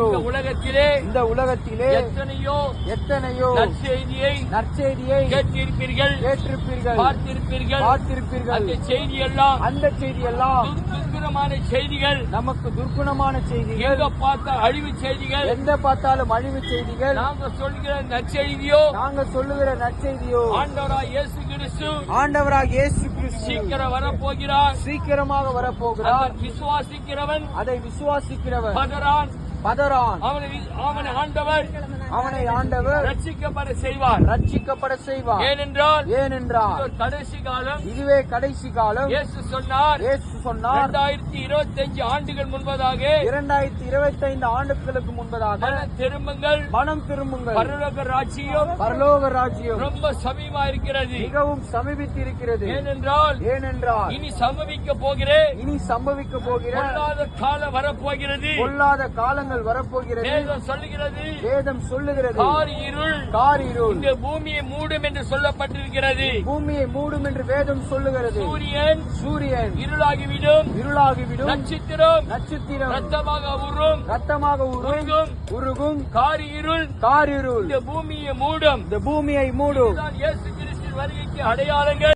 வருகிறோம். இந்த உலகத்திலே எத்தனையோ நற்செய்தியை கேட்டிருப்பீர்கள், பார்த்திருப்பீர்கள். அந்த செய்தி எல்லாம் துர்க்குணமான செய்திகள், நமக்கு துர்க்குணமான செய்திகள், எங்க பார்த்தால் அழிவு செய்திகள், எந்த பார்த்தாலும் அழிவு செய்திகள். நாங்க சொல்லுகிற நற்செய்தியோ ஆண்டவராக இயேசு கிறிஸ்து சீக்கிரம் வரப்போகிறார், சீக்கிரமாக வரப்போகிறார். அதை விசுவாசிக்கிறவன் பதறான். அவனை ஆண்டவர் ரட்சிக்கப்பட செய்வார். ஏனென்றால் இதுவே கடைசி காலம். இயேசு சொன்னார் 2025 ஆண்டுகள் முன்பதாக, 2025 ஆண்டுகளுக்கு முன்பதாக மனம் திரும்புங்கள், பரலோக ராஜ்யம் ரொம்ப சமீபமா இருக்கிறது, மிகவும் சமீபித்திருக்கிறது. ஏனென்றால் இனி சம்பவிக்க போகிற பொல்லாத காலம் வரப்போகிறது, பொல்லாத காலங்கள் வரப்போகிறது. வேதம் சொல்லுகிறது காரிருள் இந்த பூமியை மூடும் என்று சொல்லப்பட்டிருக்கிறது. பூமியை மூடும் என்று வேதம் சொல்லுகிறது. சூரியன் இருளாகிவிடும், நட்சத்திரம் ரத்தமாக உருகும். காரிருள் இந்த பூமியை மூடும். இயேசு கிறிஸ்து வருகைக்கு அடையாளங்கள்.